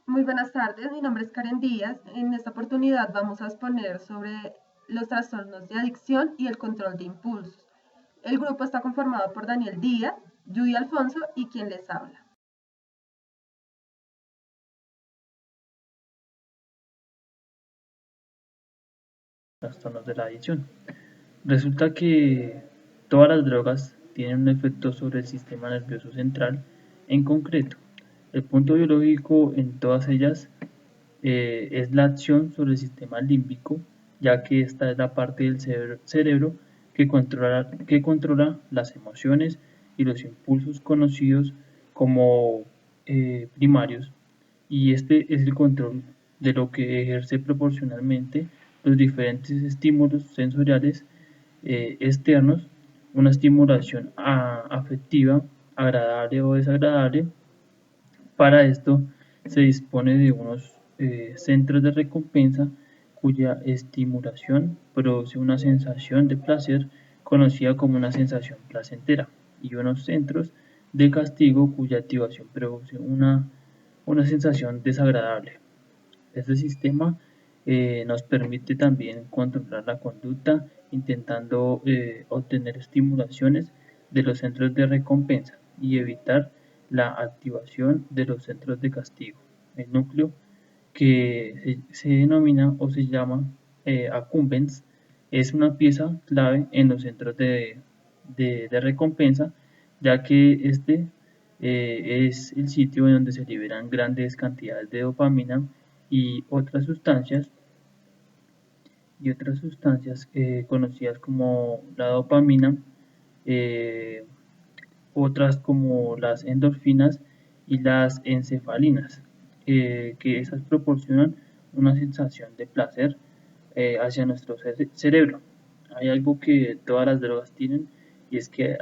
Muy buenas tardes, mi nombre es Karen Díaz. En esta oportunidad vamos a exponer sobre los trastornos de adicción y el control de impulsos. El grupo está conformado por Daniel Díaz, Judy Alfonso y quien les habla. Trastornos de la adicción. Resulta que todas las drogas tienen un efecto sobre el sistema nervioso central. En concreto, el punto biológico en todas ellas es la acción sobre el sistema límbico, ya que esta es la parte del cerebro que controla las emociones y los impulsos conocidos como primarios, y este es el control de lo que ejerce proporcionalmente los diferentes estímulos sensoriales externos, una estimulación afectiva, agradable o desagradable. Para esto se dispone de unos centros de recompensa cuya estimulación produce una sensación de placer conocida como una sensación placentera, y unos centros de castigo cuya activación produce una sensación desagradable. Este sistema nos permite también controlar la conducta intentando obtener estimulaciones de los centros de recompensa y evitar la activación de los centros de castigo. El núcleo, que se denomina o se llama accumbens, es una pieza clave en los centros de recompensa, ya que este es el sitio en donde se liberan grandes cantidades de dopamina y otras sustancias conocidas como la dopamina, eh, otras como las endorfinas y las encefalinas, que esas proporcionan una sensación de placer hacia nuestro cerebro. Hay algo que todas las drogas tienen, y es que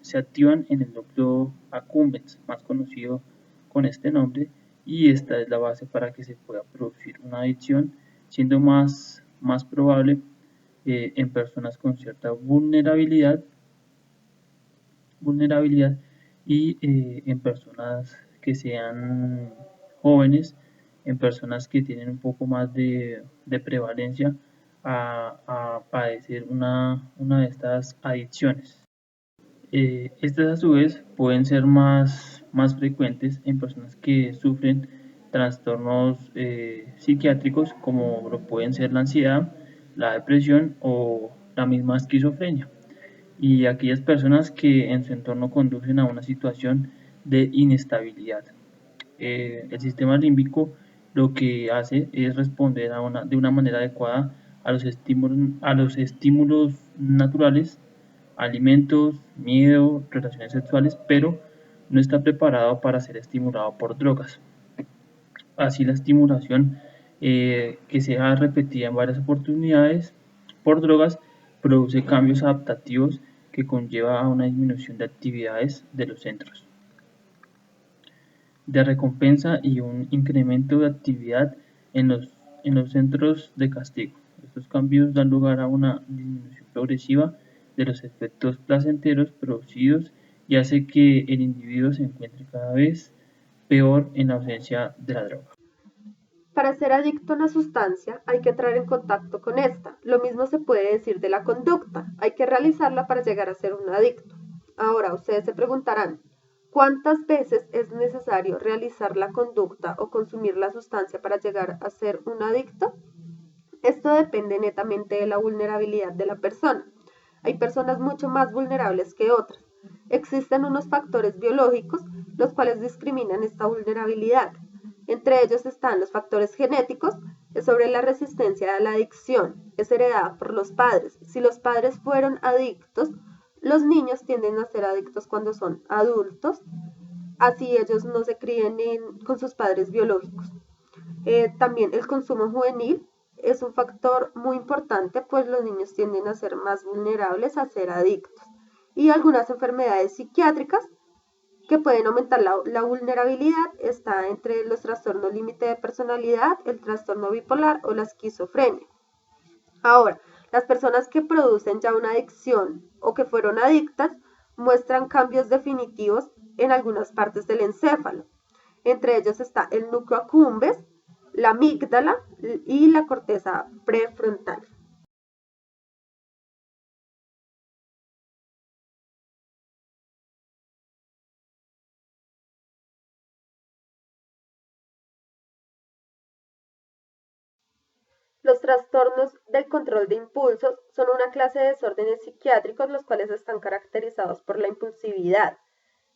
se activan en el núcleo accumbens, más conocido con este nombre, y esta es la base para que se pueda producir una adicción, siendo más probable en personas con cierta vulnerabilidad y en personas que sean jóvenes, en personas que tienen un poco más de prevalencia a padecer una de estas adicciones. Estas a su vez pueden ser más frecuentes en personas que sufren trastornos psiquiátricos, como lo pueden ser la ansiedad, la depresión o la misma esquizofrenia, y aquellas personas que en su entorno conducen a una situación de inestabilidad. El sistema límbico lo que hace es responder de una manera adecuada a los estímulos naturales, alimentos, miedo, relaciones sexuales, pero no está preparado para ser estimulado por drogas. Así la estimulación que sea repetida en varias oportunidades por drogas produce cambios adaptativos que conlleva a una disminución de actividades de los centros de recompensa y un incremento de actividad en los centros de castigo. Estos cambios dan lugar a una disminución progresiva de los efectos placenteros producidos y hace que el individuo se encuentre cada vez peor en la ausencia de la droga. Para ser adicto a una sustancia hay que entrar en contacto con esta. Lo mismo se puede decir de la conducta. Hay que realizarla para llegar a ser un adicto. Ahora, ustedes se preguntarán, ¿cuántas veces es necesario realizar la conducta o consumir la sustancia para llegar a ser un adicto? Esto depende netamente de la vulnerabilidad de la persona. Hay personas mucho más vulnerables que otras. Existen unos factores biológicos los cuales discriminan esta vulnerabilidad. Entre ellos están los factores genéticos, es sobre la resistencia a la adicción, es heredada por los padres. Si los padres fueron adictos, los niños tienden a ser adictos cuando son adultos, así ellos no se críen con sus padres biológicos. También el consumo juvenil es un factor muy importante, pues los niños tienden a ser más vulnerables a ser adictos. Y algunas enfermedades psiquiátricas que pueden aumentar la vulnerabilidad está entre los trastornos límite de personalidad, el trastorno bipolar o la esquizofrenia. Ahora, las personas que producen ya una adicción o que fueron adictas muestran cambios definitivos en algunas partes del encéfalo. Entre ellos está el núcleo accumbens, la amígdala y la corteza prefrontal. Los trastornos del control de impulsos son una clase de desórdenes psiquiátricos los cuales están caracterizados por la impulsividad.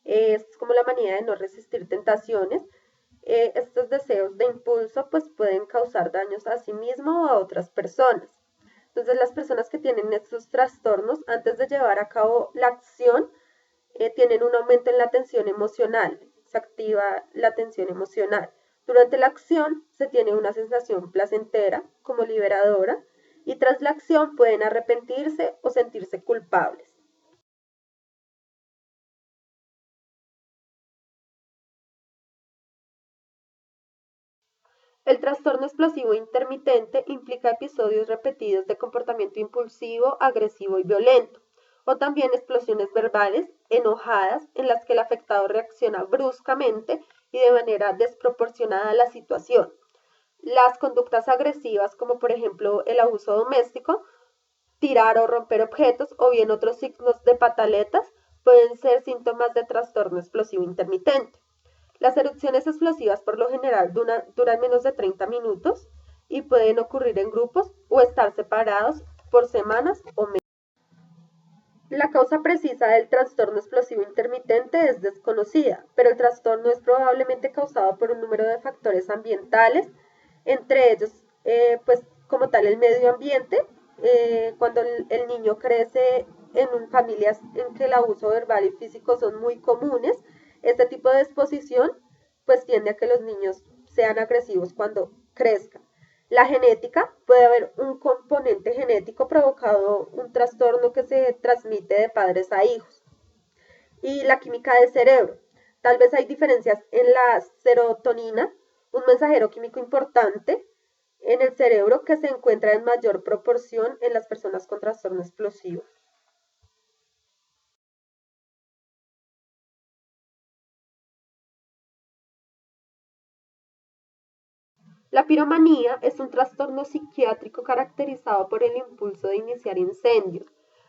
Es como la manía de no resistir tentaciones. Estos deseos de impulso pues pueden causar daños a sí mismo o a otras personas. Entonces las personas que tienen estos trastornos antes de llevar a cabo la acción tienen un aumento en la tensión emocional, se activa la tensión emocional. Durante la acción se tiene una sensación placentera, como liberadora, y tras la acción pueden arrepentirse o sentirse culpables. El trastorno explosivo intermitente implica episodios repetidos de comportamiento impulsivo, agresivo y violento, o también explosiones verbales enojadas en las que el afectado reacciona bruscamente y de manera desproporcionada a la situación. Las conductas agresivas, como por ejemplo el abuso doméstico, tirar o romper objetos o bien otros signos de pataletas, pueden ser síntomas de trastorno explosivo intermitente. Las erupciones explosivas por lo general duran menos de 30 minutos y pueden ocurrir en grupos o estar separados por semanas o meses. La causa precisa del trastorno explosivo intermitente es desconocida, pero el trastorno es probablemente causado por un número de factores ambientales, entre ellos, pues como tal, el medio ambiente. Cuando el niño crece en familias en que el abuso verbal y físico son muy comunes, este tipo de exposición pues tiende a que los niños sean agresivos cuando crezcan. La genética, puede haber un componente genético provocado un trastorno que se transmite de padres a hijos. Y la química del cerebro. Tal vez hay diferencias en la serotonina, un mensajero químico importante en el cerebro que se encuentra en mayor proporción en las personas con trastorno explosivo. La piromanía es un trastorno psiquiátrico caracterizado por el impulso de iniciar incendios.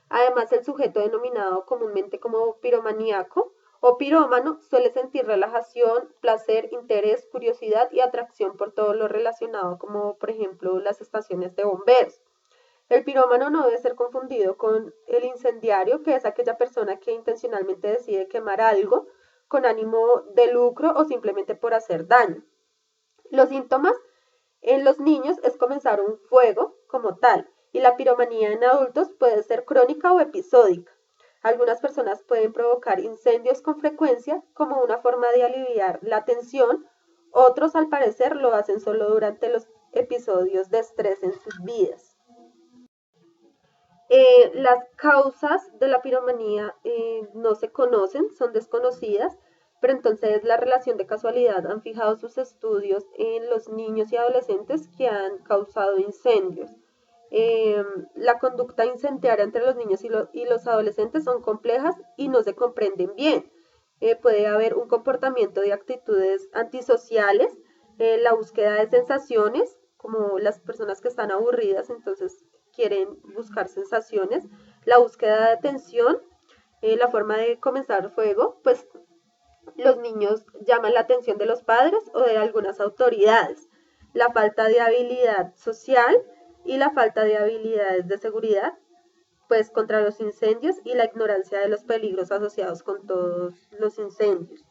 Además, el sujeto denominado comúnmente como piromaníaco o pirómano suele sentir relajación, placer, interés, curiosidad y atracción por todo lo relacionado, como por ejemplo las estaciones de bomberos. El pirómano no debe ser confundido con el incendiario, que es aquella persona que intencionalmente decide quemar algo con ánimo de lucro o simplemente por hacer daño. Los síntomas en los niños es comenzar un fuego como tal, y la piromanía en adultos puede ser crónica o episódica. Algunas personas pueden provocar incendios con frecuencia como una forma de aliviar la tensión, otros al parecer lo hacen solo durante los episodios de estrés en sus vidas. Las causas de la piromanía no se conocen, son desconocidas, pero entonces la relación de casualidad han fijado sus estudios en los niños y adolescentes que han causado incendios. La conducta incendiaria entre los niños y los adolescentes son complejas y no se comprenden bien. Puede haber un comportamiento de actitudes antisociales, la búsqueda de sensaciones, como las personas que están aburridas, entonces quieren buscar sensaciones, la búsqueda de atención, la forma de comenzar fuego, pues los niños llaman la atención de los padres o de algunas autoridades, la falta de habilidad social y la falta de habilidades de seguridad, pues contra los incendios y la ignorancia de los peligros asociados con todos los incendios.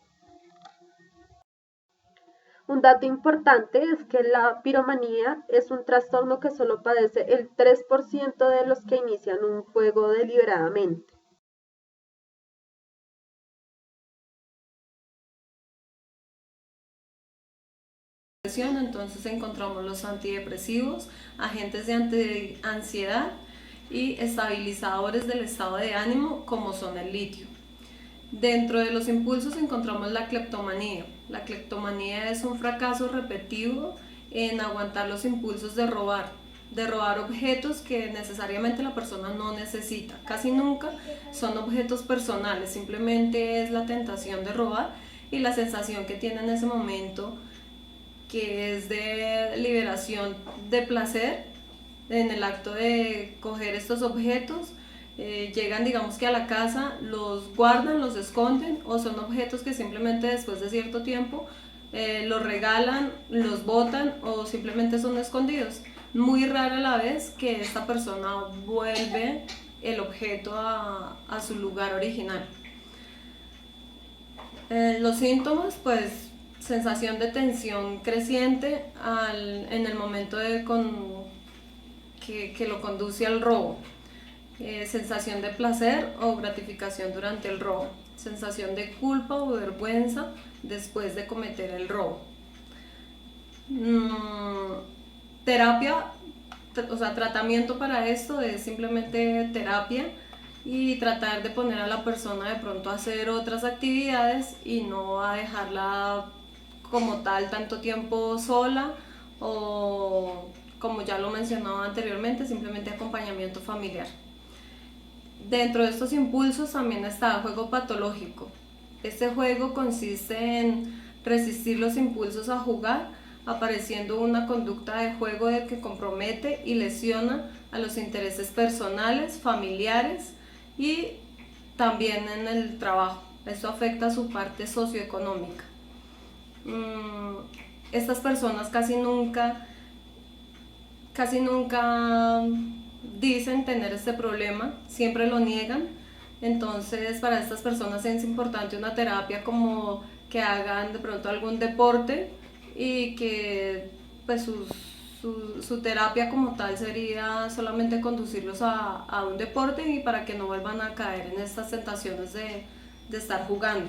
Un dato importante es que la piromanía es un trastorno que solo padece el 3% de los que inician un fuego deliberadamente. Entonces encontramos los antidepresivos, agentes de ansiedad y estabilizadores del estado de ánimo como son el litio. Dentro de los impulsos encontramos la cleptomanía. La cleptomanía es un fracaso repetido en aguantar los impulsos de robar objetos que necesariamente la persona no necesita. Casi nunca son objetos personales, simplemente es la tentación de robar y la sensación que tiene en ese momento, que es de liberación de placer en el acto de coger estos objetos. Llegan, digamos que a la casa, los guardan, los esconden, o son objetos que simplemente después de cierto tiempo los regalan, los botan o simplemente son escondidos. Muy rara la vez que esta persona vuelve el objeto a su lugar original. Los síntomas, pues sensación de tensión creciente en el momento que lo conduce al robo. Sensación de placer o gratificación durante el robo. Sensación de culpa o vergüenza después de cometer el robo. Terapia, o sea, tratamiento para esto es simplemente terapia y tratar de poner a la persona de pronto a hacer otras actividades y no a dejarla como tal tanto tiempo sola, o como ya lo mencionaba anteriormente, simplemente acompañamiento familiar. Dentro de estos impulsos también está el juego patológico. Este juego consiste en resistir los impulsos a jugar, apareciendo una conducta de juego que compromete y lesiona a los intereses personales, familiares y también en el trabajo. Esto afecta a su parte socioeconómica. Estas personas casi nunca dicen tener este problema, siempre lo niegan. Entonces, para estas personas es importante una terapia, como que hagan de pronto algún deporte y que pues su terapia como tal sería solamente conducirlos a un deporte, y para que no vuelvan a caer en estas tentaciones de estar jugando,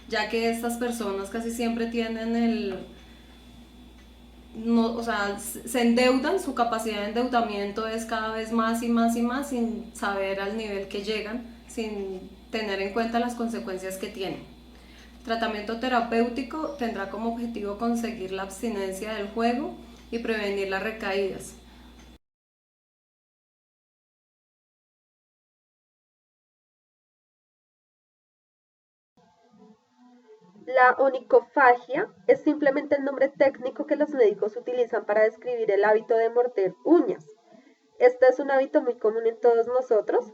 ya que estas personas casi siempre tienen no, o sea, se endeudan, su capacidad de endeudamiento es cada vez más y más y más, sin saber al nivel que llegan, sin tener en cuenta las consecuencias que tienen. Tratamiento terapéutico tendrá como objetivo conseguir la abstinencia del juego y prevenir las recaídas. La onicofagia es simplemente el nombre técnico que los médicos utilizan para describir el hábito de morder uñas. Este es un hábito muy común en todos nosotros,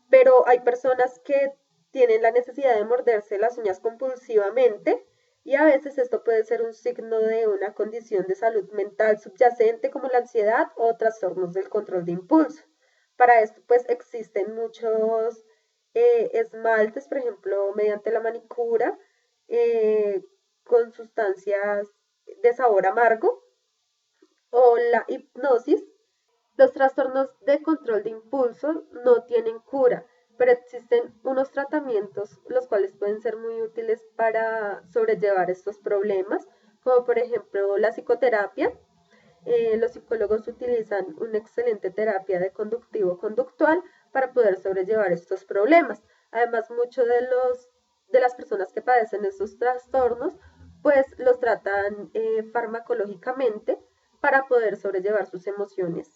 pero hay personas que tienen la necesidad de morderse las uñas compulsivamente, y a veces esto puede ser un signo de una condición de salud mental subyacente como la ansiedad o trastornos del control de impulso. Para esto pues existen muchos esmaltes, por ejemplo, mediante la manicura, con sustancias de sabor amargo, o la hipnosis. Los trastornos de control de impulso no tienen cura, pero existen unos tratamientos los cuales pueden ser muy útiles para sobrellevar estos problemas, como por ejemplo la psicoterapia. Los psicólogos utilizan una excelente terapia de conductivo-conductual para poder sobrellevar estos problemas. Además, muchos de las personas que padecen estos trastornos, pues los tratan farmacológicamente para poder sobrellevar sus emociones.